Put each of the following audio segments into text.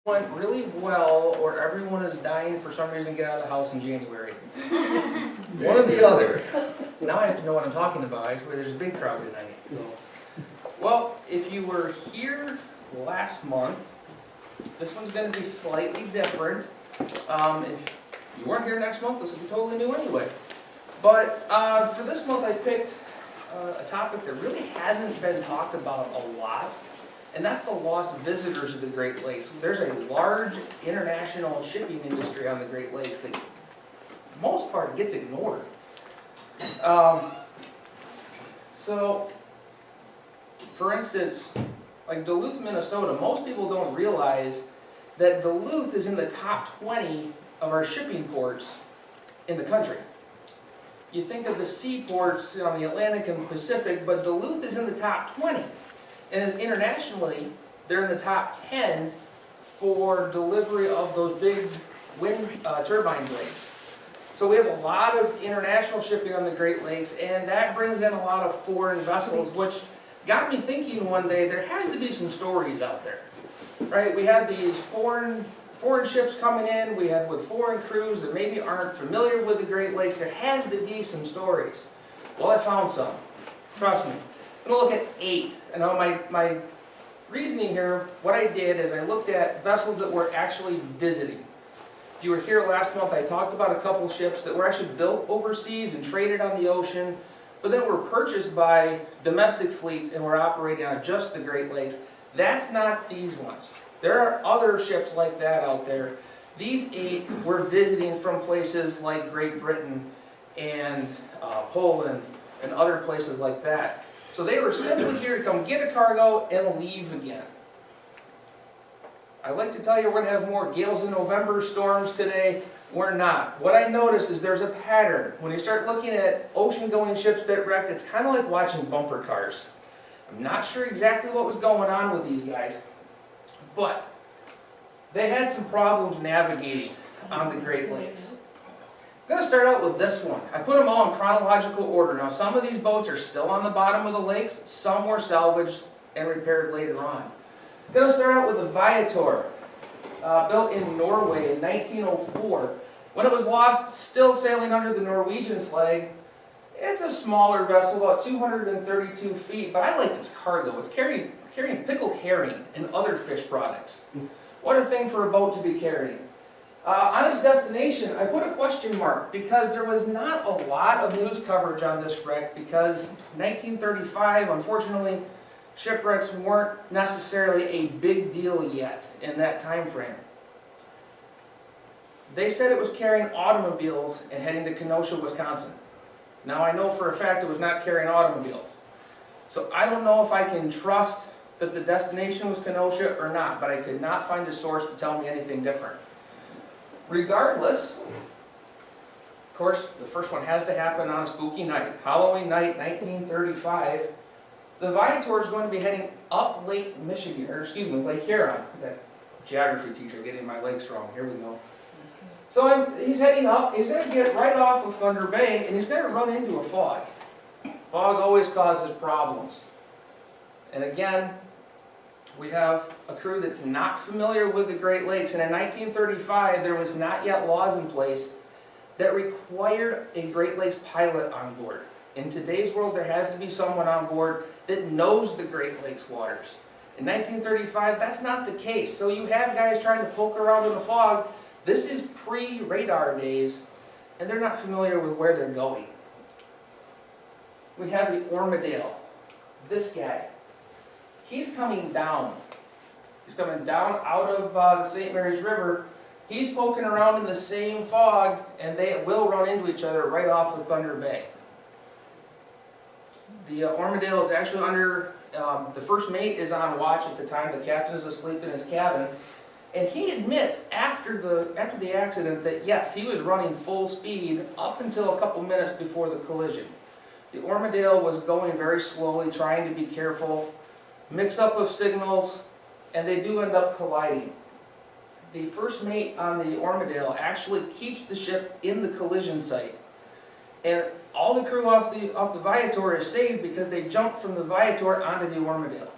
went really well, or everyone is dying for some reason to get out of the house in January. One or the other. Now I have to know what I'm talking about. There's a big crowd tonight. So. Well, if you were here last month, this one's going to be slightly different. If you weren't here next month, this will be totally new anyway. But for this month I picked a topic that really hasn't been talked about a lot, and that's the lost visitors of the Great Lakes. There's a large international shipping industry on the Great Lakes that, for the most part, gets ignored. So, for instance, like Duluth, Minnesota, most people don't realize that Duluth is in the top 20 of our shipping ports in the country. You think of the seaports on the Atlantic and Pacific, but Duluth is in the top 20. And internationally, they're in the top 10 for delivery of those big wind turbine blades. So we have a lot of international shipping on the Great Lakes, and that brings in a lot of foreign vessels, which got me thinking one day, there has to be some stories out there, right? We have these foreign ships coming in, we have with foreign crews that maybe aren't familiar with the Great Lakes. There has to be some stories. Well, I found some. Trust me. I'm going to look at 8. And now my reasoning here, what I did is I looked at vessels that were actually visiting. If you were here last month, I talked about a couple ships that were actually built overseas and traded on the ocean, but then were purchased by domestic fleets and were operating on just the Great Lakes. That's not these ones. There are other ships like that out there. These 8 were visiting from places like Great Britain and Poland and other places like that. So they were simply here to come get a cargo and leave again. I'd like to tell you we're going to have more gales in November storms today. We're not. What I notice is there's a pattern. When you start looking at ocean-going ships that wrecked, it's kind of like watching bumper cars. I'm not sure exactly what was going on with these guys, but they had some problems navigating on the Great Lakes. I'm going to start out with this one. I put them all in chronological order. Now, some of these boats are still on the bottom of the lakes. Some were salvaged and repaired later on. I'm going to start out with the Viator, built in Norway in 1904. When it was lost, still sailing under the Norwegian flag. It's a smaller vessel, about 232 feet, but I liked its cargo. It's carrying pickled herring and other fish products. What a thing for a boat to be carrying. On its destination, I put a question mark because there was not a lot of news coverage on this wreck because 1935, unfortunately, shipwrecks weren't necessarily a big deal yet in that time frame. They said it was carrying automobiles and heading to Kenosha, Wisconsin. Now I know for a fact it was not carrying automobiles. So I don't know if I can trust that the destination was Kenosha or not, but I could not find a source to tell me anything different. Regardless, of course, the first one has to happen on a spooky night. Halloween night, 1935. The Viator is going to be heading up Lake Michigan, or excuse me, Lake Huron. That geography teacher getting my lakes wrong. Here we go. So he's heading up. He's going to get right off of Thunder Bay, and he's going to run into a fog. Fog always causes problems. And again, we have a crew that's not familiar with the Great Lakes, and in 1935, there was not yet laws in place that required a Great Lakes pilot on board. In today's world, there has to be someone on board that knows the Great Lakes waters. In 1935, that's not the case. So you have guys trying to poke around in the fog. This is pre-radar days, and they're not familiar with where they're going. We have the Armadale. This guy. He's coming down. He's coming down out of the St. Mary's River. He's poking around in the same fog, and they will run into each other right off of Thunder Bay. The Armadale is actually under, the first mate is on watch at the time. The captain is asleep in his cabin. And he admits after the accident that yes, he was running full speed up until a couple minutes before the collision. The Armadale was going very slowly, trying to be careful. Mix up of signals, and they do end up colliding. The first mate on the Armadale actually keeps the ship in the collision site. And all the crew off the Viator is saved because they jumped from the Viator onto the Armadale.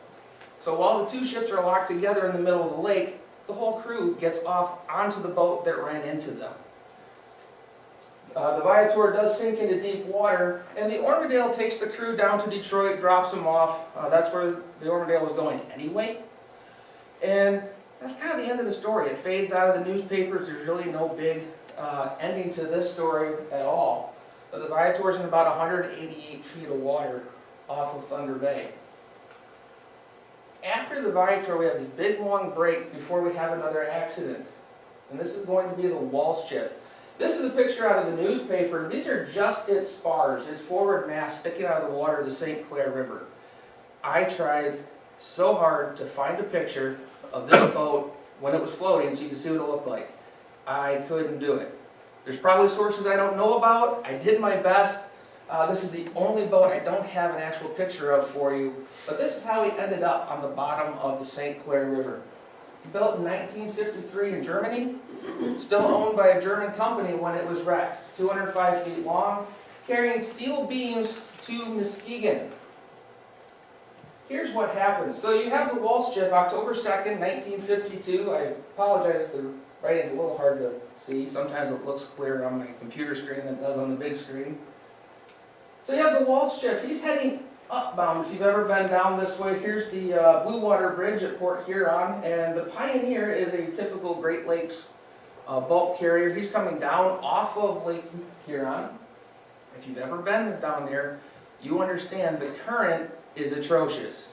So while the two ships are locked together in the middle of the lake, the whole crew gets off onto the boat that ran into them. The Viator does sink into deep water, and the Ormadale takes the crew down to Detroit, drops them off. That's where the Ormadale was going anyway. And that's kind of the end of the story. It fades out of the newspapers. There's really no big ending to this story at all. But the Viator's in about 188 feet of water off of Thunder Bay. After the Viator, we have this big long break before we have another accident. And this is going to be the Walsh chip. This is a picture out of the newspaper. These are just its spars, its forward mast sticking out of the water of the St. Clair River. I tried so hard to find a picture of this boat when it was floating so you can see what it looked like. I couldn't do it. There's probably sources I don't know about. I did my best. This is the only boat I don't have an actual picture of for you. But this is how he ended up on the bottom of the St. Clair River. Built in 1953 in Germany, still owned by a German company when it was wrecked. 205 feet long, carrying steel beams to Muskegon. Here's what happened. So you have the Walsh ship, October 2nd, 1952. I apologize if the writing's a little hard to see. Sometimes it looks clearer on my computer screen than it does on the big screen. So you have the Walsh ship. He's heading upbound. If you've ever been down this way, here's the Blue Water Bridge at Port Huron, and the Pioneer is a typical Great Lakes bulk carrier. He's coming down off of Lake Huron. If you've ever been down there, you understand the current is atrocious.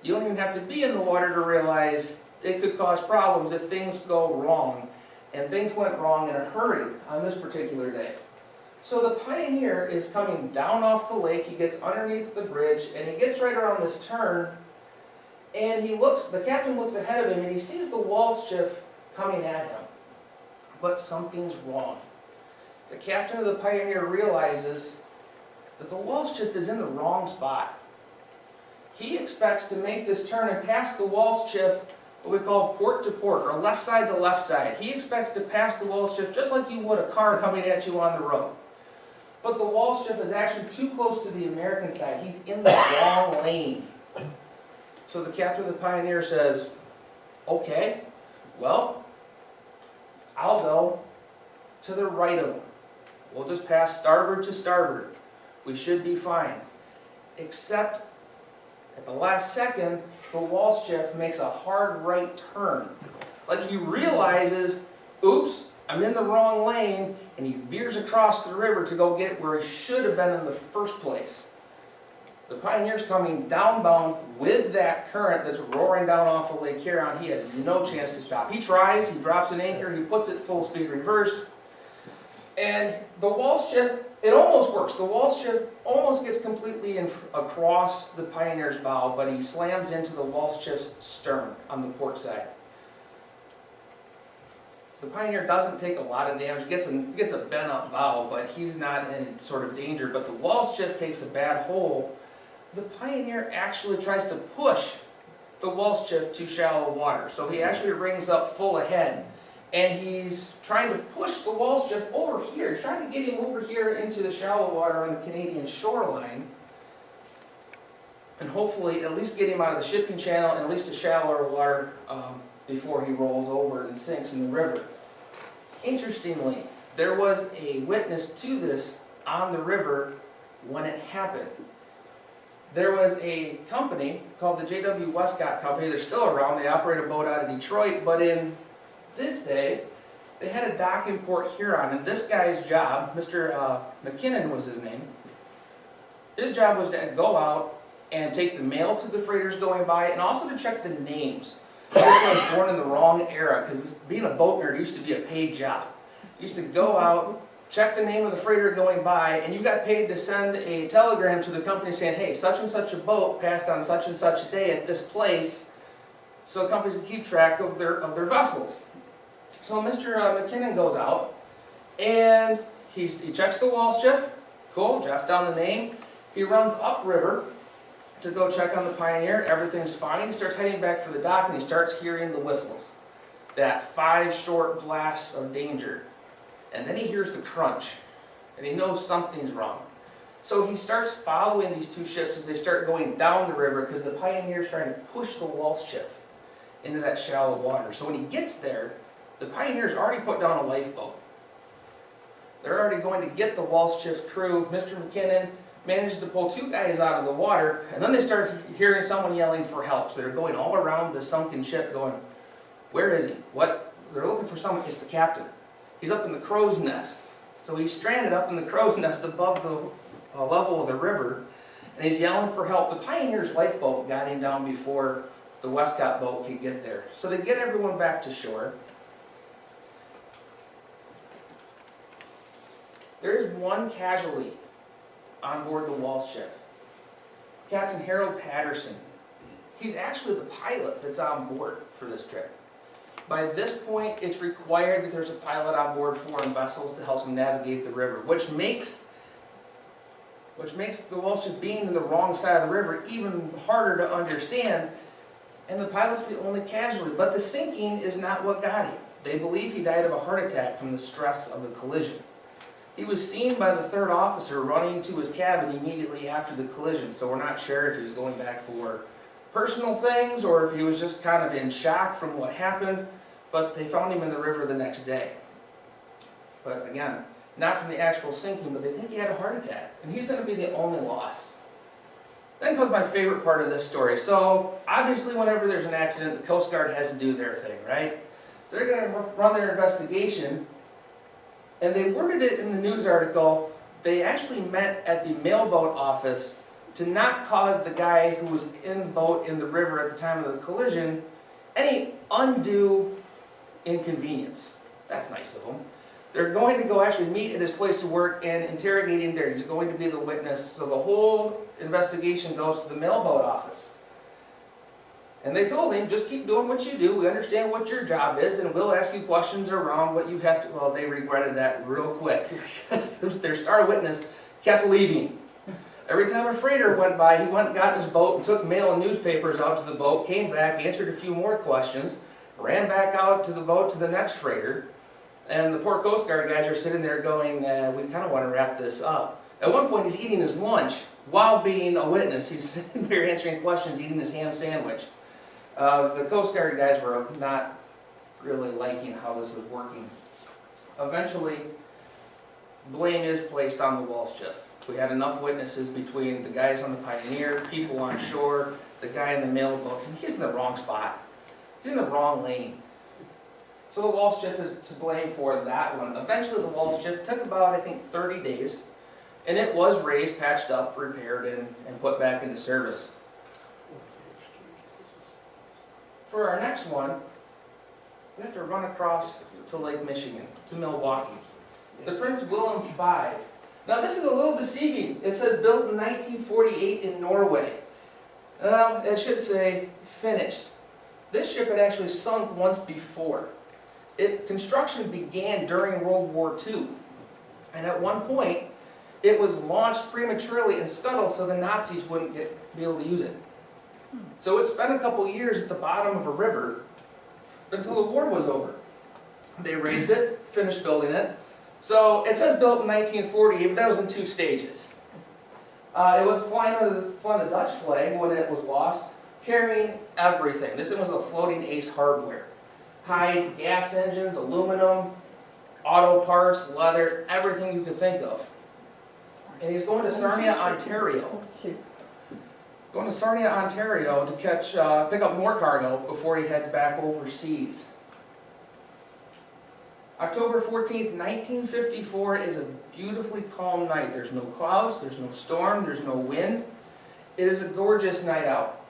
You don't even have to be in the water to realize it could cause problems if things go wrong, and things went wrong in a hurry on this particular day. So the Pioneer is coming down off the lake. He gets underneath the bridge, and he gets right around this turn, and the captain looks ahead of him, and he sees the Walsh ship coming at him. But something's wrong. The captain of the Pioneer realizes that the Walsh ship is in the wrong spot. He expects to make this turn and pass the Walsh ship what we call port to port, or left side to left side. He expects to pass the Walsh ship just like you would a car coming at you on the road. But the Walsh ship is actually too close to the American side. He's in the wrong lane. So the captain of the Pioneer says, okay, well, I'll go to the right of him. We'll just pass starboard to starboard. We should be fine. Except at the last second, the Walsh ship makes a hard right turn. Like he realizes, oops, I'm in the wrong lane, and he veers across the river to go get where he should have been in the first place. The Pioneer's coming downbound with that current that's roaring down off of Lake Huron. He has no chance to stop. He tries, he drops an anchor, he puts it full speed reverse, and the Walsh ship, it almost works. The Walsh ship almost gets completely across the Pioneer's bow, but he slams into the Walsh ship's stern on the port side. The Pioneer doesn't take a lot of damage, gets a bent up bow, but he's not in any sort of danger. But the Walsh ship takes a bad hole. The Pioneer actually tries to push the Walsh ship to shallow water. So he actually rings up full ahead, and he's trying to push the Walsh ship over here. He's trying to get him over here into the shallow water on the Canadian shoreline, and hopefully at least get him out of the shipping channel and at least to shallower water before he rolls over and sinks in the river. Interestingly, there was a witness to this on the river when it happened. There was a company called the J.W. Westcott Company. They're still around. They operate a boat out of Detroit, but in this day, they had a dock in Port Huron, and this guy's job, Mr. McKinnon was his name, his job was to go out and take the mail to the freighters going by, and also to check the names. This guy was born in the wrong era, because being a boat nerd used to be a paid job. You used to go out, check the name of the freighter going by, and you got paid to send a telegram to the company saying, hey, such and such a boat passed on such and such a day at this place, so companies can keep track of their vessels. So Mr. McKinnon goes out, and he checks the Walsh ship, cool, jots down the name, he runs upriver to go check on the Pioneer. Everything's fine. He starts heading back for the dock, and he starts hearing the whistles. That 5 short blasts of danger. And then he hears the crunch, and he knows something's wrong. So he starts following these two ships as they start going down the river, because the Pioneer's trying to push the Walsh ship. into that shallow water. So when he gets there, the pioneers already put down a lifeboat. They're already going to get the Walsh ship's crew. Mr. McKinnon managed to pull 2 guys out of the water, and then they start hearing someone yelling for help. So they're going all around the sunken ship going, where is he? What? They're looking for someone. It's the captain. He's up in the crow's nest. So he's stranded up in the crow's nest above the level of the river, and he's yelling for help. The pioneer's lifeboat got him down before the Westcott boat could get there. So they get everyone back to shore. There is one casualty on board the Walsh ship. Captain Harold Patterson. He's actually the pilot that's on board for this trip. By this point, it's required that there's a pilot on board foreign vessels to help them navigate the river, which makes the Walsh ship being in the wrong side of the river even harder to understand, and the pilot's the only casualty. But the sinking is not what got him. They believe he died of a heart attack from the stress of the collision. He was seen by the third officer running to his cabin immediately after the collision, so we're not sure if he was going back for personal things or if he was just kind of in shock from what happened, but they found him in the river the next day. But again, not from the actual sinking, but they think he had a heart attack, and he's going to be the only loss. Then comes my favorite part of this story. So obviously whenever there's an accident, the Coast Guard has to do their thing, right? So they're going to run their investigation. And they worded it in the news article, they actually met at the mailboat office to not cause the guy who was in the boat in the river at the time of the collision any undue inconvenience. That's nice of them. They're going to go actually meet at his place of work and interrogate him there. He's going to be the witness. So the whole investigation goes to the mailboat office. And they told him, just keep doing what you do. We understand what your job is, and we'll ask you questions around what you have to. Well, they regretted that real quick because their star witness kept leaving. Every time a freighter went by, he went and got in his boat and took mail and newspapers out to the boat, came back, answered a few more questions, ran back out to the boat to the next freighter. And the poor Coast Guard guys are sitting there going, we kind of want to wrap this up. At one point, he's eating his lunch while being a witness. He's sitting there answering questions, eating his ham sandwich. The Coast Guard guys were not really liking how this was working. Eventually, blame is placed on the Walsh ship. We had enough witnesses between the guys on the Pioneer, people on shore, the guy in the mailboats, and he's in the wrong spot. He's in the wrong lane. So the Walsh ship is to blame for that one. Eventually the Walsh ship took about, I think, 30 days, and it was raised, patched up, repaired, and put back into service. For our next one, we have to run across to Lake Michigan, to Milwaukee. The Prince Wilhelm V. Now this is a little deceiving. It says built in 1948 in Norway. It should say finished. This ship had actually sunk once before. Construction began during World War II. And at one point, it was launched prematurely and scuttled so the Nazis wouldn't be able to use it. So it spent a couple years at the bottom of a river until the war was over. They raised it, finished building it. So it says built in 1948, but that was in 2 stages. It was flying under the Dutch flag when it was lost, carrying everything. This was a floating ace hardware. Hides, gas engines, aluminum, auto parts, leather, everything you could think of. And he's going to Sarnia, Ontario. Going to Sarnia, Ontario to pick up more cargo before he heads back overseas. October 14th, 1954 is a beautifully calm night. There's no clouds, there's no storm, there's no wind. It is a gorgeous night out.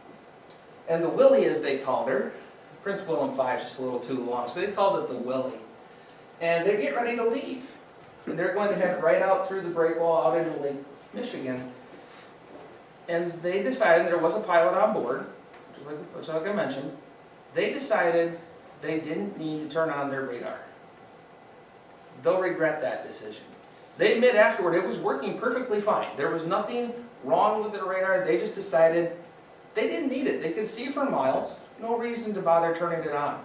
And the Willie, as they called her, Prince Wilhelm V is just a little too long, so they called it the Willie. And they get ready to leave. And they're going to head right out through the breakwall out into Lake Michigan. And they decided, there was a pilot on board, just like I mentioned, they decided they didn't need to turn on their radar. They'll regret that decision. They admit afterward it was working perfectly fine. There was nothing wrong with the radar. They just decided they didn't need it. They could see for miles. No reason to bother turning it on.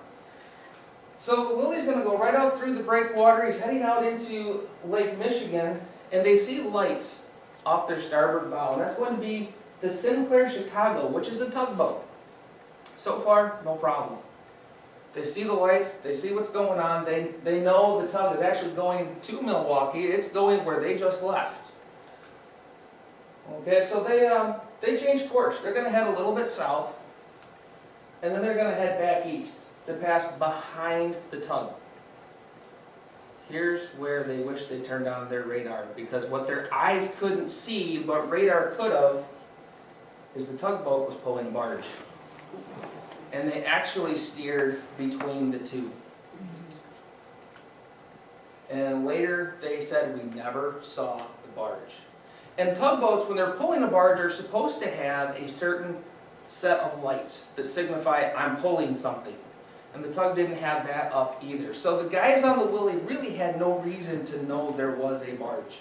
So the Willie's going to go right out through the breakwater. He's heading out into Lake Michigan, and they see lights off their starboard bow. And that's going to be the Sinclair Chicago, which is a tugboat. So far, no problem. They see the lights, they see what's going on, they know the tug is actually going to Milwaukee, it's going where they just left. Okay, so they change course. They're going to head a little bit south, and then they're going to head back east to pass behind the tug. Here's where they wish they turned on their radar, because what their eyes couldn't see, but radar could have, is the tugboat was pulling a barge. And they actually steered between the two. And later they said we never saw the barge. And tugboats, when they're pulling a barge, are supposed to have a certain set of lights that signify I'm pulling something. And the tug didn't have that up either. So the guys on the Willie really had no reason to know there was a barge.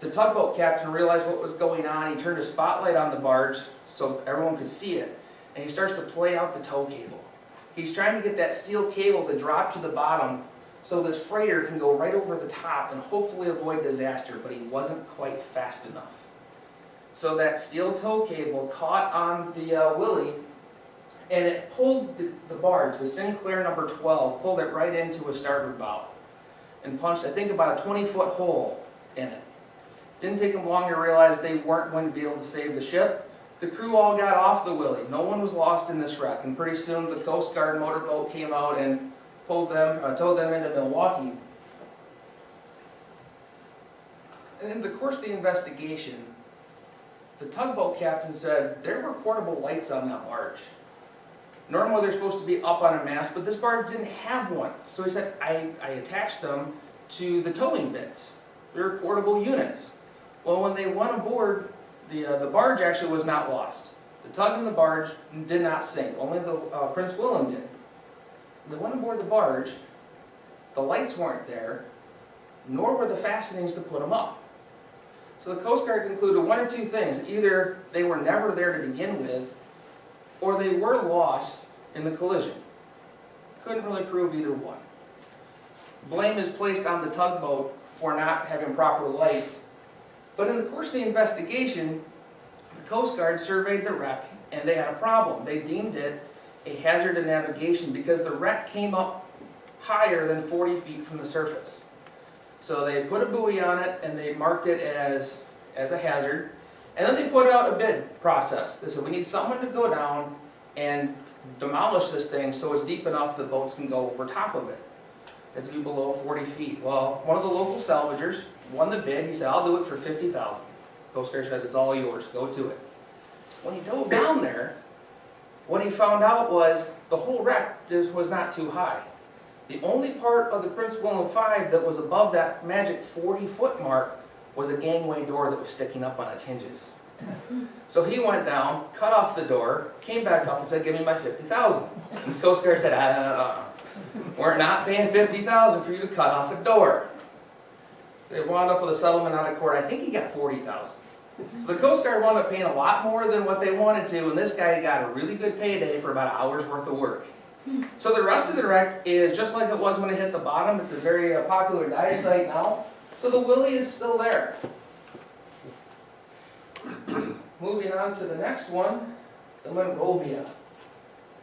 The tugboat captain realized what was going on. He turned a spotlight on the barge so everyone could see it. And he starts to play out the tow cable. He's trying to get that steel cable to drop to the bottom so this freighter can go right over the top and hopefully avoid disaster, but he wasn't quite fast enough. So that steel tow cable caught on the Willie, and it pulled the barge, the Sinclair number 12, pulled it right into a starboard bow and punched, I think, about a 20-foot hole in it. Didn't take them long to realize they weren't going to be able to save the ship. The crew all got off the Willie. No one was lost in this wreck, and pretty soon the Coast Guard motorboat came out and towed them into Milwaukee. And in the course of the investigation, the tugboat captain said there were portable lights on that barge. Normally they're supposed to be up on a mast, but this barge didn't have one. So he said, I attached them to the towing bits. They're portable units. Well, when they went aboard, the barge actually was not lost. The tug and the barge did not sink. Only the Prince William did. They went aboard the barge. The lights weren't there, nor were the fastenings to put them up. So the Coast Guard concluded one of two things. Either they were never there to begin with, or they were lost in the collision. Couldn't really prove either one. Blame is placed on the tugboat for not having proper lights. But in the course of the investigation, the Coast Guard surveyed the wreck, and they had a problem. They deemed it a hazard of navigation because the wreck came up higher than 40 feet from the surface. So they put a buoy on it, and they marked it as a hazard. And then they put out a bid process. They said, we need someone to go down and demolish this thing so it's deep enough that boats can go over top of it. It's to be below 40 feet. Well, one of the local salvagers won the bid. He said, I'll do it for $50,000. Coast Guard said, it's all yours. Go to it. When he dove down there, what he found out was the whole wreck was not too high. The only part of the Prince William V that was above that magic 40-foot mark was a gangway door that was sticking up on its hinges. So he went down, cut off the door, came back up and said, give me my $50,000. And the Coast Guard said, we're not paying $50,000 for you to cut off a door. They wound up with a settlement out of court. I think he got $40,000. So the Coast Guard wound up paying a lot more than what they wanted to, and this guy got a really good payday for about an hour's worth of work. So the rest of the wreck is just like it was when it hit the bottom. It's a very popular dive site now. So the Willie is still there. Moving on to the next one, the Monrovia.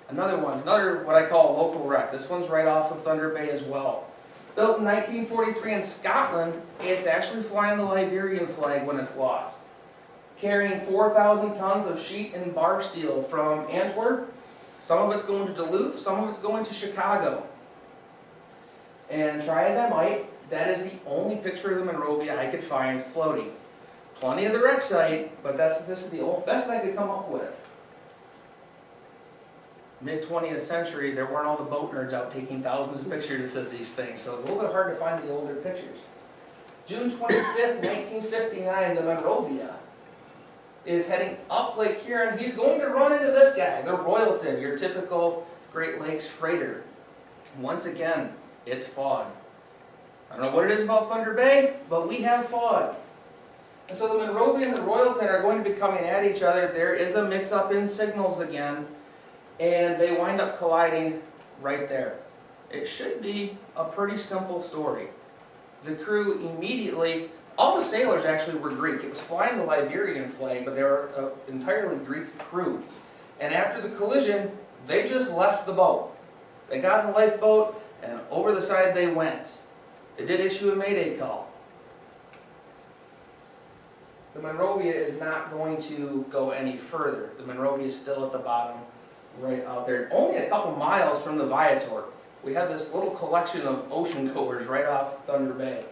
Another what I call a local wreck. This one's right off of Thunder Bay as well. Built in 1943 in Scotland, it's actually flying the Liberian flag when it's lost. Carrying 4,000 tons of sheet and bar steel from Antwerp. Some of it's going to Duluth, some of it's going to Chicago. And try as I might, that is the only picture of the Monrovia I could find floating. Plenty of the wreck site, but this is the best I could come up with. Mid-20th century, there weren't all the boat nerds out taking thousands of pictures of these things, so it's a little bit hard to find the older pictures. June 25th, 1959, the Monrovia is heading up Lake Huron. He's going to run into this guy, the Royalton, your typical Great Lakes freighter. Once again, it's fog. I don't know what it is about Thunder Bay, but we have fog. And so the Monrovia and the Royalton are going to be coming at each other. There is a mix-up in signals again, and they wind up colliding right there. It should be a pretty simple story. The crew immediately, all the sailors actually were Greek. It was flying the Liberian flag, but they were an entirely Greek crew. And after the collision, they just left the boat. They got in the lifeboat, and over the side they went. They did issue a mayday call. The Monrovia is not going to go any further. The Monrovia is still at the bottom, right out there. Only a couple miles from the Viator. We have this little collection of ocean goers right off Thunder Bay.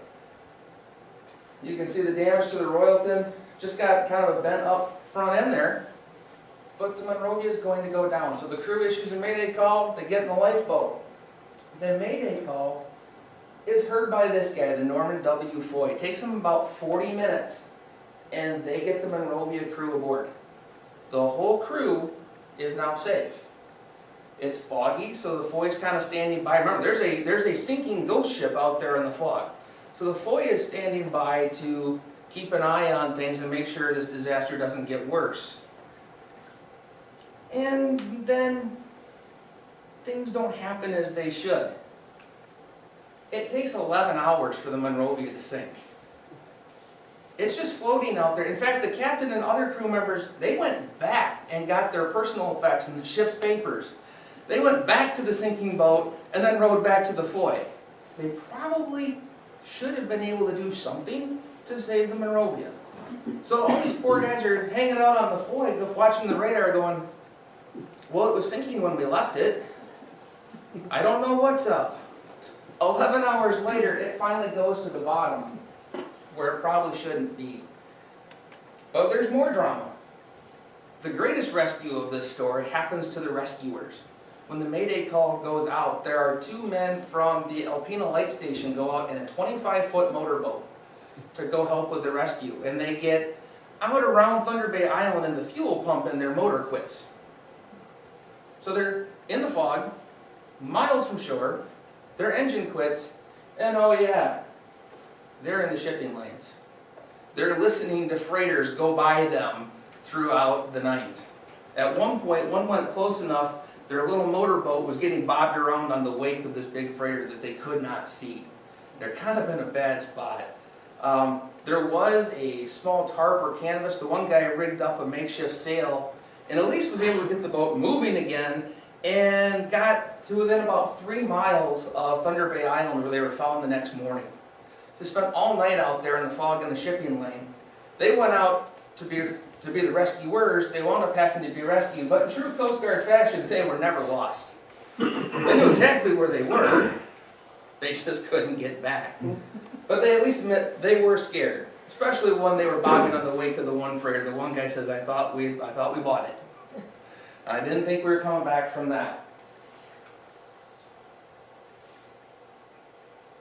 You can see the damage to the Royalton. Just got kind of a bent up front end there. But the Monrovia is going to go down. So the crew issues a mayday call. They get in the lifeboat. The mayday call is heard by this guy, the Norman W. Foy. It takes him about 40 minutes. And they get the Monrovia crew aboard. The whole crew is now safe. It's foggy, so the Foy's kind of standing by. Remember, there's a sinking ghost ship out there in the fog. So the Foy is standing by to keep an eye on things and make sure this disaster doesn't get worse. And then things don't happen as they should. It takes 11 hours for the Monrovia to sink. It's just floating out there. In fact, the captain and other crew members, they went back and got their personal effects and the ship's papers. They went back to the sinking boat and then rowed back to the Foy. They probably should have been able to do something to save the Monrovia. So all these poor guys are hanging out on the Foy, watching the radar going, well, it was sinking when we left it. I don't know what's up. 11 hours later, it finally goes to the bottom, where it probably shouldn't be. But there's more drama. The greatest rescue of this story happens to the rescuers. When the mayday call goes out, there are two men from the Alpena Light Station go out in a 25-foot motorboat to go help with the rescue. And they get out around Thunder Bay Island and the fuel pump and their motor quits. So they're in the fog, miles from shore, their engine quits, and oh yeah, they're in the shipping lanes. They're listening to freighters go by them throughout the night. At one point, one went close enough, their little motorboat was getting bobbed around on the wake of this big freighter that they could not see. They're kind of in a bad spot. There was a small tarp or canvas. The one guy rigged up a makeshift sail and at least was able to get the boat moving again and got to within about 3 miles of Thunder Bay Island, where they were found the next morning. They spent all night out there in the fog in the shipping lane. They went out to be the rescuers. They wound up having to be rescued, but in true Coast Guard fashion, they were never lost. They knew exactly where they were. They just couldn't get back. But they at least admit they were scared, especially when they were bobbing on the wake of the one freighter. The one guy says, I thought we bought it. I didn't think we were coming back from that.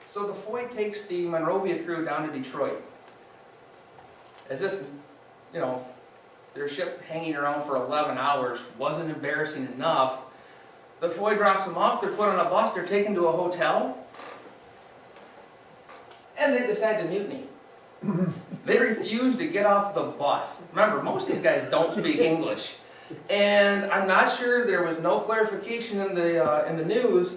So the Foy takes the Monrovia crew down to Detroit. As if, their ship hanging around for 11 hours wasn't embarrassing enough. The Foy drops them off, they're put on a bus, they're taken to a hotel, and they decide to mutiny. They refuse to get off the bus. Remember, most of these guys don't speak English. And I'm not sure, there was no clarification in the news.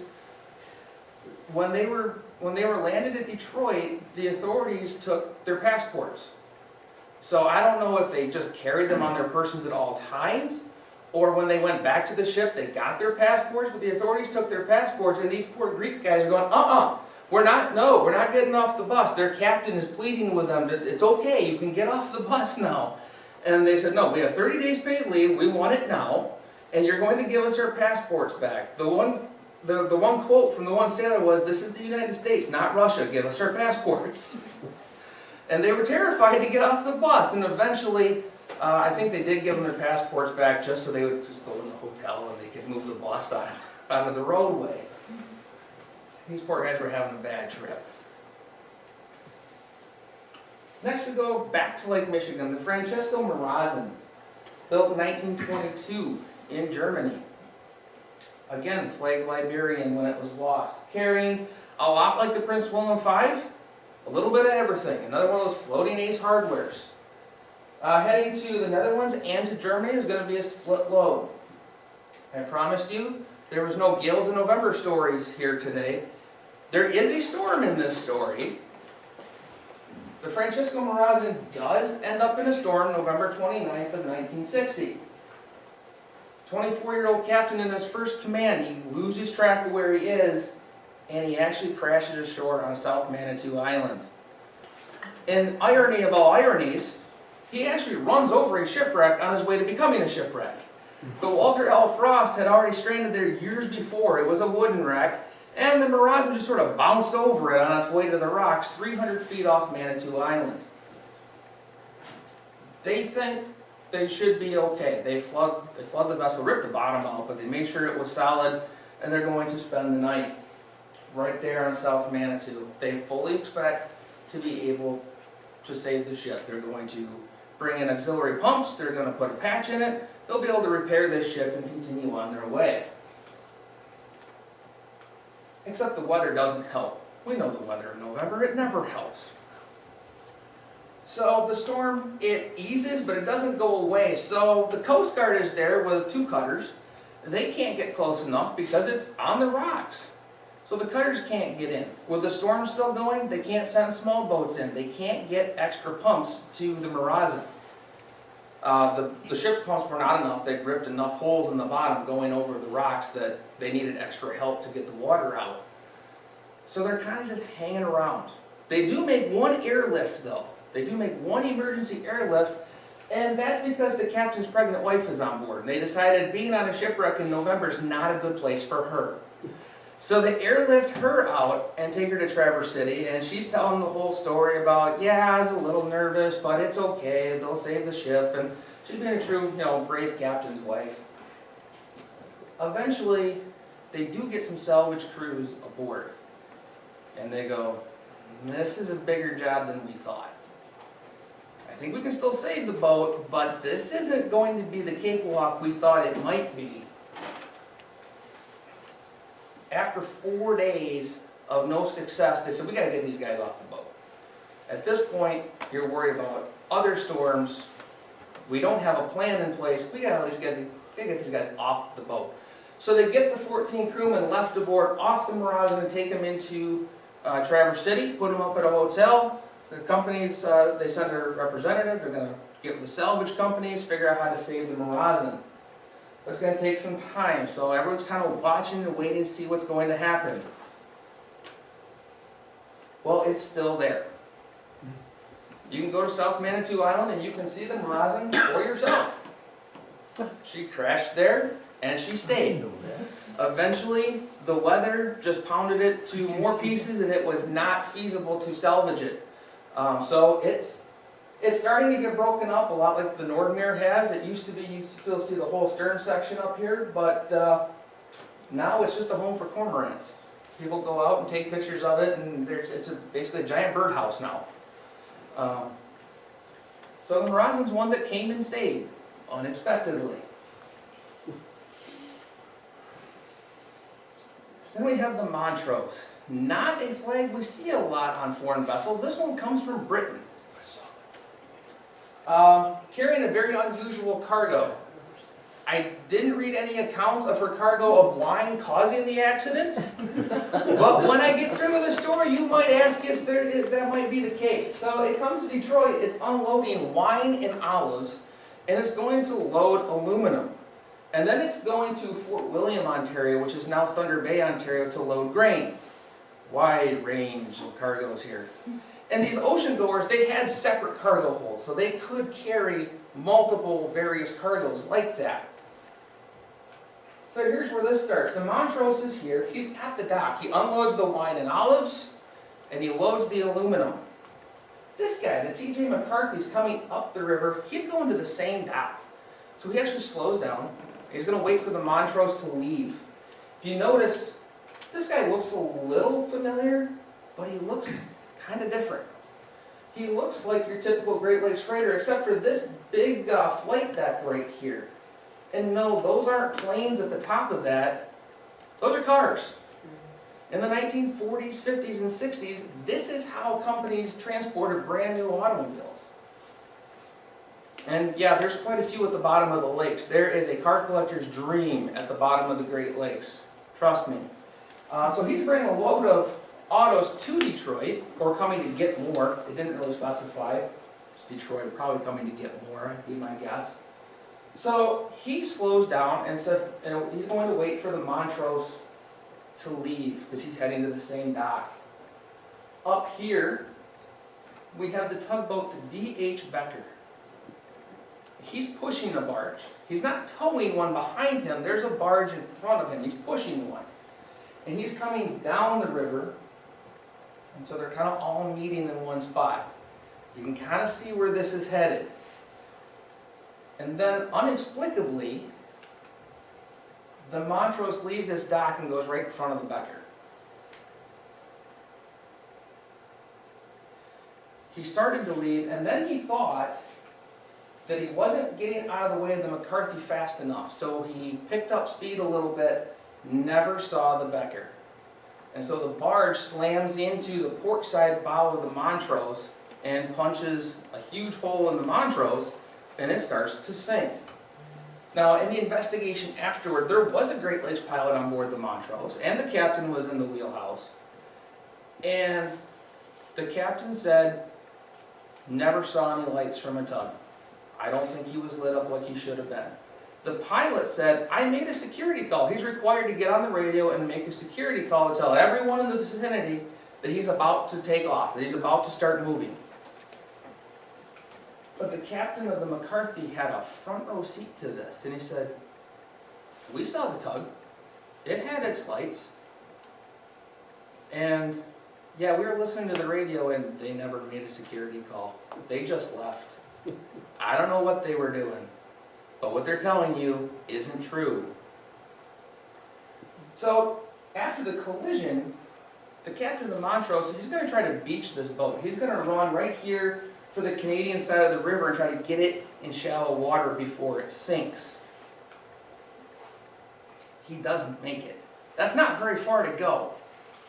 When they were landed at Detroit, the authorities took their passports. So I don't know if they just carried them on their persons at all times, or when they went back to the ship, they got their passports, but the authorities took their passports, and these poor Greek guys are going, we're not getting off the bus. Their captain is pleading with them, it's okay, you can get off the bus now. And they said, no, we have 30 days paid leave, we want it now, and you're going to give us our passports back. The one quote from the one sailor was, this is the United States, not Russia, give us our passports. And they were terrified to get off the bus, and eventually, I think they did give them their passports back just so they would just go in the hotel and they could move the bus out of the roadway. These poor guys were having a bad trip. Next we go back to Lake Michigan, the Francesco Morosini, built in 1922 in Germany. Again, flagged Liberian when it was lost, carrying a lot like the Prince William V, a little bit of everything, another one of those floating ace hardwares. Heading to the Netherlands and to Germany is going to be a split load. I promised you there was no Gales in November stories here today. There is a storm in this story. The Francesco Morosini does end up in a storm November 29th of 1960. 24-year-old captain in his first command, he loses track of where he is, and he actually crashes ashore on South Manitou Island. And irony of all ironies, he actually runs over a shipwreck on his way to becoming a shipwreck. The Walter L. Frost had already stranded there years before. It was a wooden wreck, and the Morosini just sort of bounced over it on its way to the rocks 300 feet off Manitou Island. They think they should be okay. They flood the vessel, ripped the bottom out, but they made sure it was solid, and they're going to spend the night right there on South Manitou. They fully expect to be able to save the ship. They're going to bring in auxiliary pumps, they're going to put a patch in it, they'll be able to repair this ship and continue on their way. Except the weather doesn't help. We know the weather in November, it never helps. So the storm, it eases, but it doesn't go away. So the Coast Guard is there with 2 cutters. They can't get close enough because it's on the rocks. So the cutters can't get in. With the storm still going, they can't send small boats in. They can't get extra pumps to the Morosini. The ship's pumps were not enough. They'd ripped enough holes in the bottom going over the rocks that they needed extra help to get the water out. So they're kind of just hanging around. They do make one airlift though. They do make one emergency airlift, and that's because the captain's pregnant wife is on board. And they decided being on a shipwreck in November is not a good place for her. So they airlift her out and take her to Traverse City, and she's telling the whole story about, yeah, I was a little nervous, but it's okay, they'll save the ship, and she's been a true, brave captain's wife. Eventually, they do get some salvage crews aboard, and they go, this is a bigger job than we thought. I think we can still save the boat, but this isn't going to be the cakewalk we thought it might be. After 4 days of no success, they said, we got to get these guys off the boat. At this point, you're worried about other storms. We don't have a plan in place. We got to at least get these guys off the boat. So they get the 14 crewmen left aboard off the Montrose and take them into Traverse City, put them up at a hotel. The companies, they send their representative. They're going to get with the salvage companies, figure out how to save the Morosini. It's going to take some time, so everyone's kind of watching and waiting to see what's going to happen. Well, it's still there. You can go to South Manitou Island and you can see the Morosini for yourself. She crashed there and she stayed. Eventually, the weather just pounded it to more pieces and it was not feasible to salvage it. So it's starting to get broken up a lot like the Nordmeer has. It used to be, you still see the whole stern section up here, but now it's just a home for cormorants. People go out and take pictures of it, and it's basically a giant birdhouse now. So the Morosini's one that came and stayed, unexpectedly. Then we have the Montrose. Not a flag we see a lot on foreign vessels. This one comes from Britain. Carrying a very unusual cargo. I didn't read any accounts of her cargo of wine causing the accident, but when I get through with the story, you might ask if that might be the case. So it comes to Detroit, it's unloading wine and olives, and it's going to load aluminum. And then it's going to Fort William, Ontario, which is now Thunder Bay, Ontario, to load grain. Wide range of cargoes here. And these ocean goers, they had separate cargo holds, so they could carry multiple various cargoes like that. So here's where this starts. The Montrose is here. He's at the dock. He unloads the wine and olives, and he loads the aluminum. This guy, the T.J. McCarthy's coming up the river. He's going to the same dock. So he actually slows down. He's going to wait for the Montrose to leave. If you notice, this guy looks a little familiar, but he looks kind of different. He looks like your typical Great Lakes freighter, except for this big flight deck right here. And no, those aren't planes at the top of that. Those are cars. In the 1940s, 50s, and 60s, this is how companies transported brand new automobiles. And yeah, there's quite a few at the bottom of the lakes. There is a car collector's dream at the bottom of the Great Lakes. Trust me. So he's bringing a load of autos to Detroit, or coming to get more. They didn't really specify. It's Detroit, probably coming to get more, would be my guess. So he slows down and said, he's going to wait for the Montrose to leave because he's heading to the same dock. Up here, we have the tugboat, the D.H. Becker. He's pushing a barge. He's not towing one behind him. There's a barge in front of him. He's pushing one. And he's coming down the river. And so they're kind of all meeting in one spot. You can kind of see where this is headed. And then, inexplicably, the Montrose leaves this dock and goes right in front of the Becker. He started to leave, and then he thought that he wasn't getting out of the way of the McCarthy fast enough. So he picked up speed a little bit, never saw the Becker. And so the barge slams into the port side bow of the Montrose and punches a huge hole in the Montrose, and it starts to sink. Now, in the investigation afterward, there was a Great Lakes pilot on board the Montrose, and the captain was in the wheelhouse. And the captain said, never saw any lights from a tug. I don't think he was lit up like he should have been. The pilot said, I made a security call. He's required to get on the radio and make a security call to tell everyone in the vicinity that he's about to take off, that he's about to start moving. But the captain of the McCarthy had a front row seat to this, and he said, we saw the tug. It had its lights. And yeah, we were listening to the radio, and they never made a security call. They just left. I don't know what they were doing, but what they're telling you isn't true. So after the collision, the captain of the Montrose, he's going to try to beach this boat. He's going to run right here for the Canadian side of the river and try to get it in shallow water before it sinks. He doesn't make it. That's not very far to go.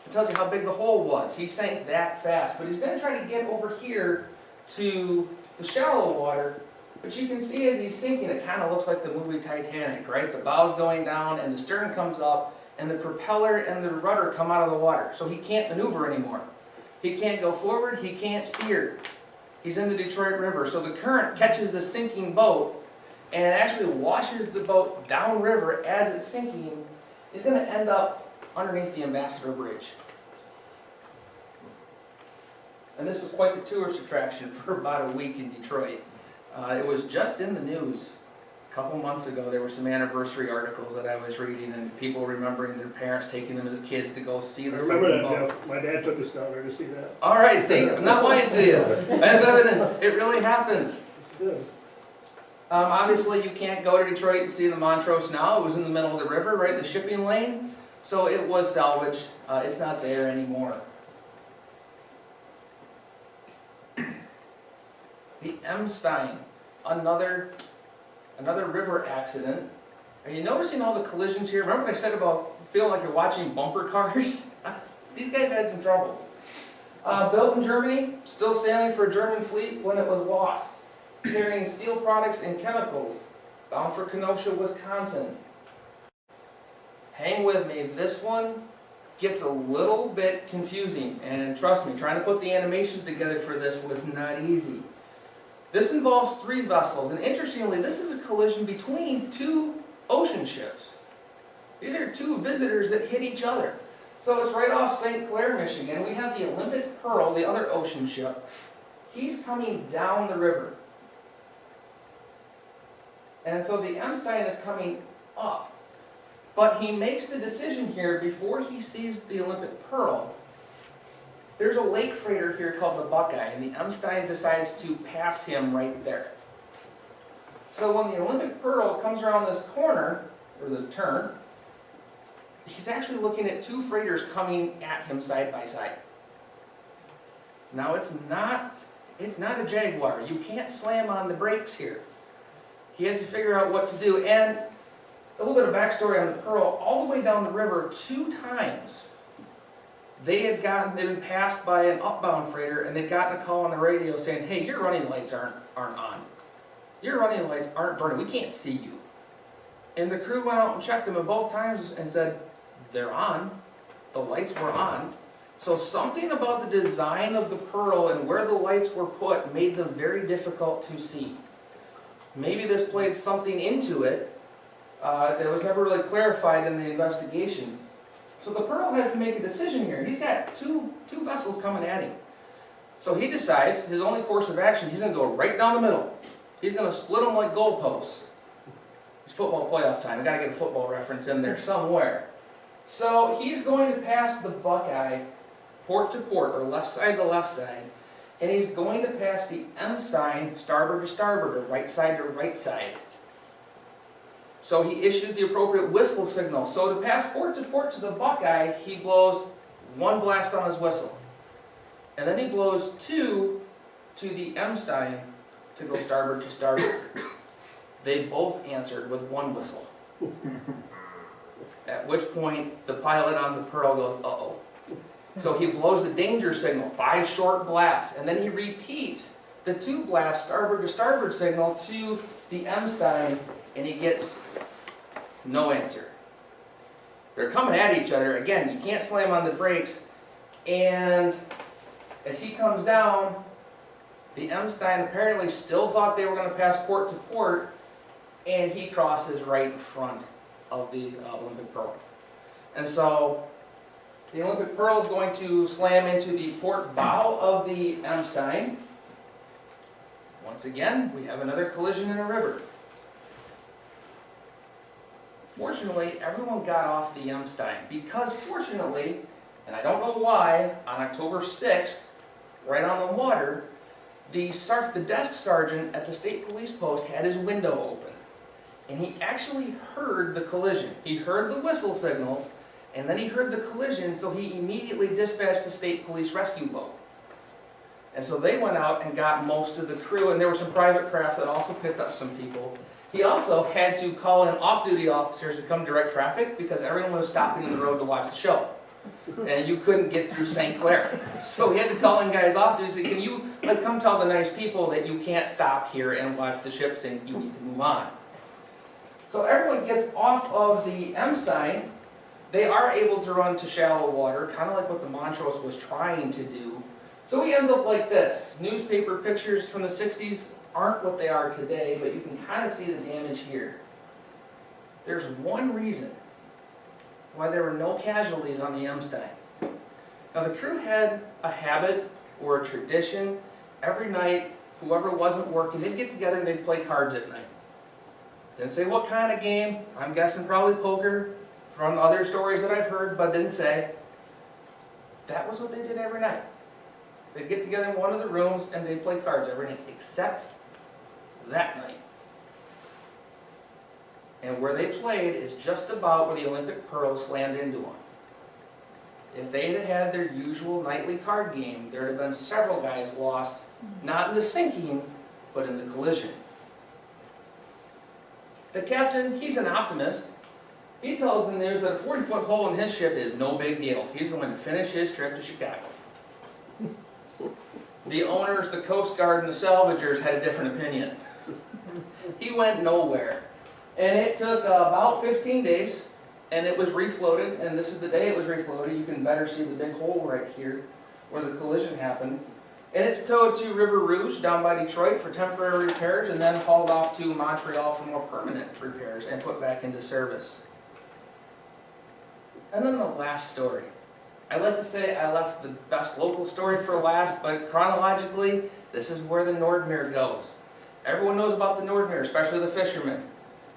It tells you how big the hole was. He sank that fast. But he's going to try to get over here to the shallow water. But you can see as he's sinking, it kind of looks like the movie Titanic, right? The bow's going down and the stern comes up and the propeller and the rudder come out of the water. So he can't maneuver anymore. He can't go forward. He can't steer. He's in the Detroit River. So the current catches the sinking boat and actually washes the boat downriver as it's sinking. He's going to end up underneath the Ambassador Bridge. And this was quite the tourist attraction for about a week in Detroit. It was just in the news a couple months ago. There were some anniversary articles that I was reading and people remembering their parents taking them as kids to go see the sinking boat. I remember that, Jeff. My dad took us down there to see that. All right, see, I'm not lying to you. I have evidence. It really happened. It's good. Obviously, you can't go to Detroit and see the Montrose now. It was in the middle of the river, right in the shipping lane. So it was salvaged. It's not there anymore. The Elmstein, another river accident. Are you noticing all the collisions here? Remember what I said about feeling like you're watching bumper cars? These guys had some troubles. Built in Germany, still sailing for a German fleet when it was lost. Carrying steel products and chemicals, bound for Kenosha, Wisconsin. Hang with me, this one gets a little bit confusing, and trust me, trying to put the animations together for this was not easy. This involves 3 vessels, and interestingly, this is a collision between 2 ocean ships. These are 2 visitors that hit each other. So it's right off St. Clair, Michigan. We have the Olympic Pearl, the other ocean ship. He's coming down the river. And so the Elmstein is coming up. But he makes the decision here before he sees the Olympic Pearl. There's a lake freighter here called the Buckeye, and the Elmstein decides to pass him right there. So when the Olympic Pearl comes around this corner, or the turn, he's actually looking at 2 freighters coming at him side by side. Now it's not a Jaguar. You can't slam on the brakes here. He has to figure out what to do. And a little bit of backstory on the Pearl, all the way down the river 2 times. They'd been passed by an upbound freighter and they'd gotten a call on the radio saying, hey, your running lights aren't on. Your running lights aren't burning. We can't see you. And the crew went out and checked them both times and said, they're on. The lights were on. So something about the design of the Pearl and where the lights were put made them very difficult to see. maybe this played something into it that was never really clarified in the investigation. So the Pearl has to make a decision here. He's got two vessels coming at him. So he decides his only course of action, he's going to go right down the middle. He's going to split them like goalposts. It's football playoff time. I've got to get a football reference in there somewhere. So he's going to pass the Buckeye port to port, or left side to left side, and he's going to pass the Elmstein starboard to starboard, or right side to right side. So he issues the appropriate whistle signal. So to pass port to the Buckeye, he blows one blast on his whistle. And then he blows two to the Elmstein to go starboard to starboard. They both answered with one whistle. At which point, the pilot on the Pearl goes, uh-oh. So he blows the danger signal, 5 short blasts, and then he repeats the 2 blast starboard to starboard signal to the Elmstein, and he gets no answer. They're coming at each other. Again, you can't slam on the brakes. And as he comes down, the Elmstein apparently still thought they were going to pass port to port, and he crosses right in front of the Olympic Pearl. And so the Olympic Pearl is going to slam into the port bow of the Elmstein. Once again, we have another collision in a river. Fortunately, everyone got off the Elmstein because fortunately, and I don't know why, on October 6th, right on the water, the desk sergeant at the state police post had his window open. And he actually heard the collision. He heard the whistle signals, and then he heard the collision, so he immediately dispatched the state police rescue boat. And so they went out and got most of the crew, and there were some private craft that also picked up some people. He also had to call in off-duty officers to come direct traffic because everyone was stopping in the road to watch the show. And you couldn't get through St. Clair. So he had to call in guys off duty and say, can you come tell the nice people that you can't stop here and watch the ship sink, you need to move on. So everyone gets off of the Elmstein. They are able to run to shallow water, kind of like what the Montrose was trying to do. So he ends up like this. Newspaper pictures from the 60s aren't what they are today, but you can kind of see the damage here. There's one reason why there were no casualties on the Elmstein. Now the crew had a habit or a tradition. Every night, whoever wasn't working, they'd get together and they'd play cards at night. Didn't say what kind of game. I'm guessing probably poker from other stories that I've heard, but didn't say. That was what they did every night. They'd get together in one of the rooms and they'd play cards every night, except that night. And where they played is just about where the Olympic Pearl slammed into them. If they had had their usual nightly card game, there would have been several guys lost, not in the sinking, but in the collision. The captain, he's an optimist. He tells the news that a 40-foot hole in his ship is no big deal. He's going to finish his trip to Chicago. The owners, the Coast Guard, and the salvagers had a different opinion. He went nowhere. And it took about 15 days, and it was refloated, and this is the day it was refloated. You can better see the big hole right here where the collision happened. And it's towed to River Rouge down by Detroit for temporary repairs, and then hauled off to Montreal for more permanent repairs and put back into service. And then the last story. I like to say I left the best local story for last, but chronologically, this is where the Nordmeer goes. Everyone knows about the Nordmeer, especially the fishermen.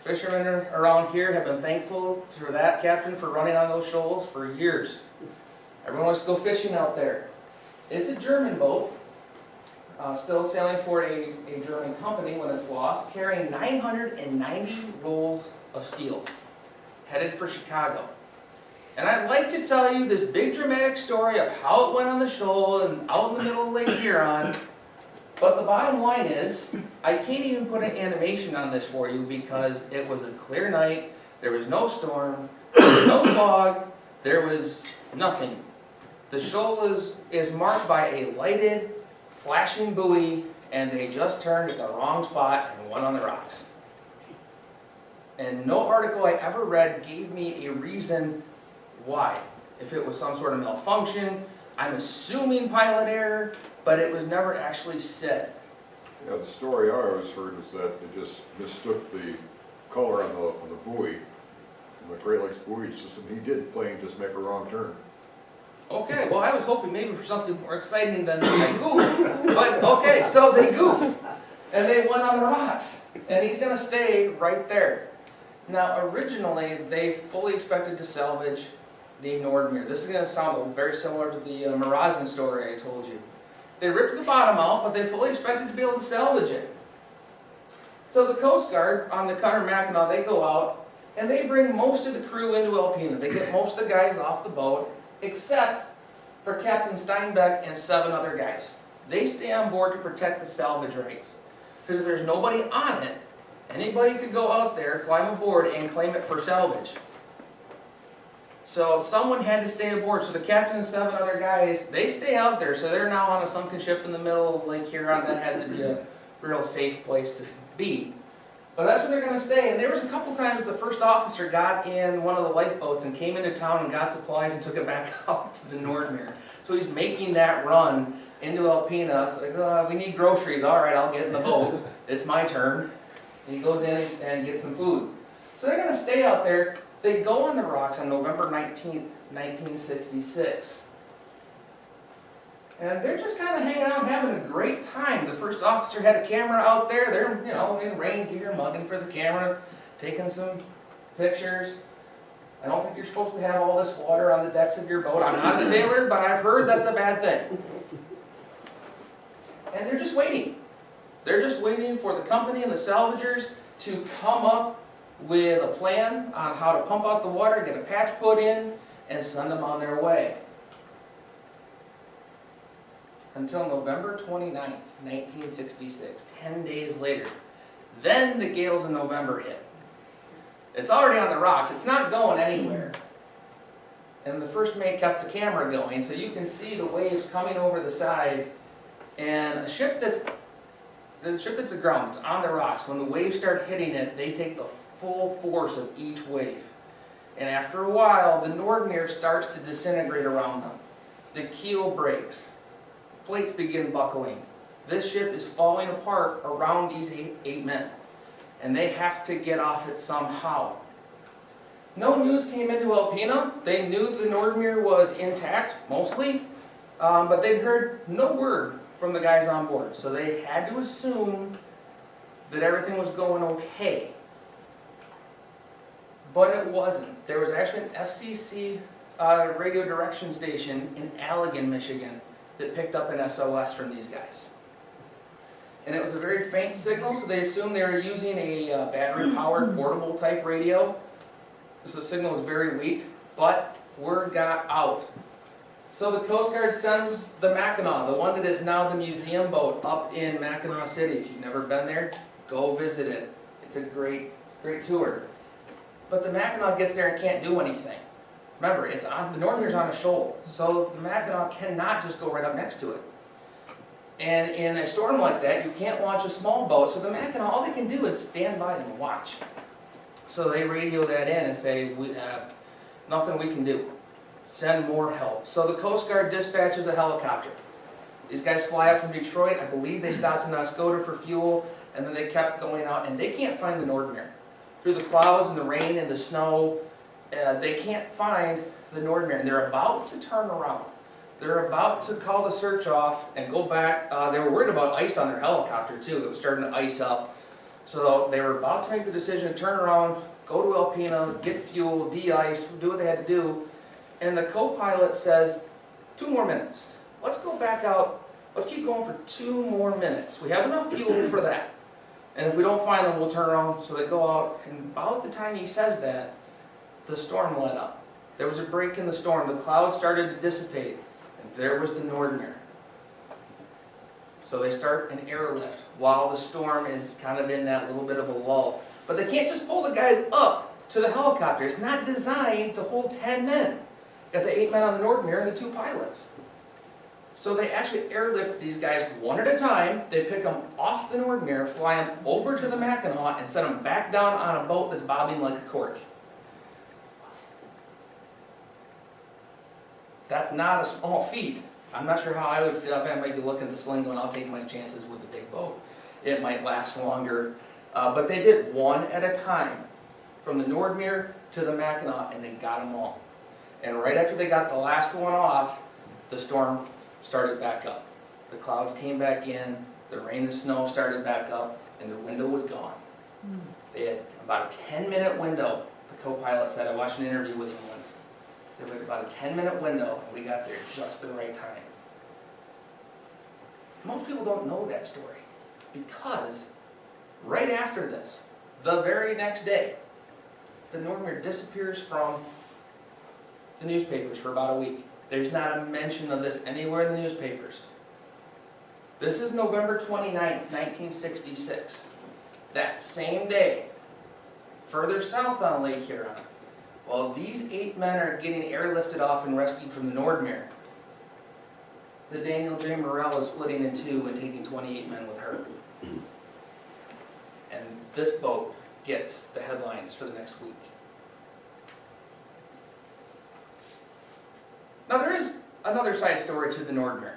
Fishermen around here have been thankful for that captain for running on those shoals for years. Everyone wants to go fishing out there. It's a German boat, still sailing for a German company when it's lost, carrying 990 rolls of steel, headed for Chicago. And I'd like to tell you this big dramatic story of how it went on the shoal and out in the middle of Lake Huron, but the bottom line is, I can't even put an animation on this for you because it was a clear night, there was no storm, there was no fog, there was nothing. The shoal is marked by a lighted, flashing buoy, and they just turned at the wrong spot and went on the rocks. And no article I ever read gave me a reason why. If it was some sort of malfunction, I'm assuming pilot error, but it was never actually said. Yeah, the story I always heard is that they just mistook the color on the buoy, on the Great Lakes buoy system. He did plane just make a wrong turn. Okay, well, I was hoping maybe for something more exciting than they goofed. But, okay, so they goofed. And they went on the rocks. And he's gonna stay right there. Now, originally, they fully expected to salvage the Nordmeer. This is gonna sound very similar to the Morosini story I told you. They ripped the bottom out, but they fully expected to be able to salvage it. So the Coast Guard on the cutter Mackinac, they go out, and they bring most of the crew into Alpena. They get most of the guys off the boat, except for Captain Steinbeck and 7 other guys. They stay on board to protect the salvage rights. Because if there's nobody on it, anybody could go out there, climb aboard, and claim it for salvage. So someone had to stay aboard. So the captain and 7 other guys, they stay out there. So they're now on a sunken ship in the middle of Lake Huron. That has to be a real safe place to be. But that's where they're going to stay. And there was a couple times the first officer got in one of the lifeboats and came into town and got supplies and took it back out to the Nordmeer. So he's making that run into Alpena. It's like, we need groceries. All right, I'll get in the boat. It's my turn. And he goes in and gets some food. So they're going to stay out there. They go on the rocks on November 19th, 1966. And they're just kind of hanging out, having a great time. The first officer had a camera out there. They're, in rain gear, mugging for the camera, taking some pictures. I don't think you're supposed to have all this water on the decks of your boat. I'm not a sailor, but I've heard that's a bad thing. And they're just waiting. They're just waiting for the company and the salvagers to come up with a plan on how to pump out the water, get a patch put in, and send them on their way. Until November 29th, 1966, 10 days later. Then the gales in November hit. It's already on the rocks, it's not going anywhere. And the first mate kept the camera going, so you can see the waves coming over the side, and the ship that's aground, it's on the rocks. When the waves start hitting it, they take the full force of each wave. And after a while, the Nordmeer starts to disintegrate around them. The keel breaks. Plates begin buckling. This ship is falling apart around these eight men. And they have to get off it somehow. No news came into Alpena. They knew the Nordmeer was intact, mostly. But they'd heard no word from the guys on board. So they had to assume that everything was going okay. But it wasn't. There was actually an FCC radio direction station in Allegan, Michigan that picked up an SOS from these guys. And it was a very faint signal, so they assumed they were using a battery-powered portable type radio. So the signal was very weak, but word got out. So the Coast Guard sends the Mackinac, the one that is now the museum boat, up in Mackinac City. If you've never been there, go visit it. It's a great, great tour. But the Mackinac gets there and can't do anything. Remember, the Nordmeer's on a shoal, so the Mackinac cannot just go right up next to it. And in a storm like that, you can't launch a small boat, so the Mackinac, all they can do is stand by and watch. So they radio that in and say, we have nothing we can do. Send more help. So the Coast Guard dispatches a helicopter. These guys fly up from Detroit. I believe they stopped in Oscoda for fuel, and then they kept going out, and they can't find the Nordmeer. Through the clouds and the rain and the snow, they can't find the Nordmeer, and they're about to turn around. They're about to call the search off and go back. They were worried about ice on their helicopter too. It was starting to ice up. So they were about to make the decision to turn around, go to Alpena, get fuel, de-ice, do what they had to do. And the co-pilot says, 2 more minutes. Let's go back out. Let's keep going for 2 more minutes. We have enough fuel for that. And if we don't find them, we'll turn around. So they go out, and about the time he says that, the storm let up. There was a break in the storm. The clouds started to dissipate, and there was the Nordmeer. So they start an airlift while the storm is kind of in that little bit of a lull. But they can't just pull the guys up to the helicopter. It's not designed to hold 10 men. Got the 8 men on the Nordmeer and the 2 pilots. So they actually airlift these guys one at a time. They pick them off the Nordmeer, fly them over to the Mackinac, and send them back down on a boat that's bobbing like a cork. That's not a small feat. I'm not sure how I would feel. I might be looking at the sling going, I'll take my chances with the big boat. it might last longer. But they did one at a time, from the Nordmeer to the Mackinac, and they got them all. And right after they got the last one off, the storm started back up. The clouds came back in, the rain and snow started back up, and their window was gone. They had about a 10-minute window, the co-pilot said. I watched an interview with him once. They had about a 10-minute window, and we got there just the right time. Most people don't know that story, because right after this, the very next day, the Nordmeer disappears from the newspapers for about a week. There's not a mention of this anywhere in the newspapers. This is November 29th, 1966. That same day, further south on Lake Huron, while these 8 men are getting airlifted off and rescued from the Nordmeer, the Daniel J. Morrell is splitting in two and taking 28 men with her. And this boat gets the headlines for the next week. Now there is another side story to the Nordmeer.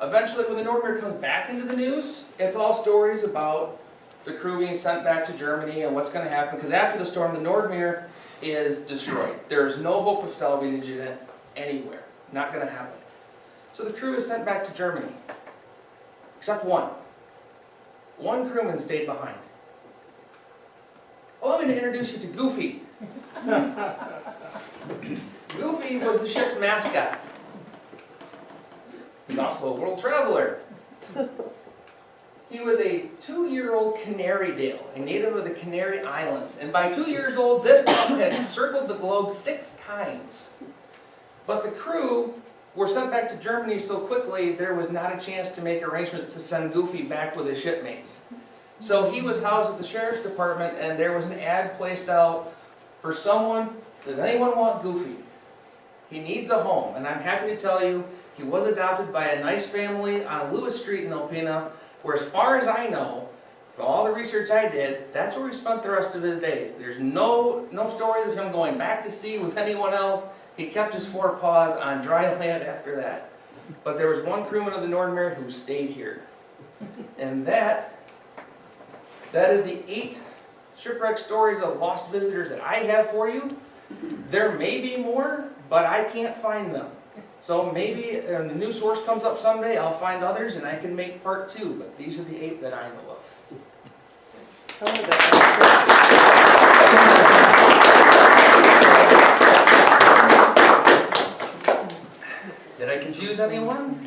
Eventually, when the Nordmeer comes back into the news, it's all stories about the crew being sent back to Germany and what's going to happen, because after the storm, the Nordmeer is destroyed. There's no hope of salvaging it anywhere. Not going to happen. So the crew is sent back to Germany, except one. One crewman stayed behind. Well, I'm going to introduce you to Goofy. Goofy was the ship's mascot. He's also a world traveler. He was a 2-year-old Canarydale, a native of the Canary Islands. And by 2 years old, this pup had circled the globe 6 times. But the crew were sent back to Germany so quickly, there was not a chance to make arrangements to send Goofy back with his shipmates. So he was housed at the sheriff's department, and there was an ad placed out for someone. Does anyone want Goofy? He needs a home, and I'm happy to tell you, he was adopted by a nice family on Lewis Street in Alpena, where as far as I know, from all the research I did, that's where he spent the rest of his days. There's no stories of him going back to sea with anyone else. He kept his 4 paws on dry land after that. But there was one crewman of the Nordmeer who stayed here. And that is the 8 shipwreck stories of lost visitors that I have for you. There may be more, but I can't find them. So maybe when the new source comes up someday, I'll find others and I can make part 2. But these are the 8 that I know of. Did I confuse anyone?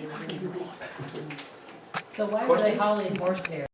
So why were they hauling horse hair?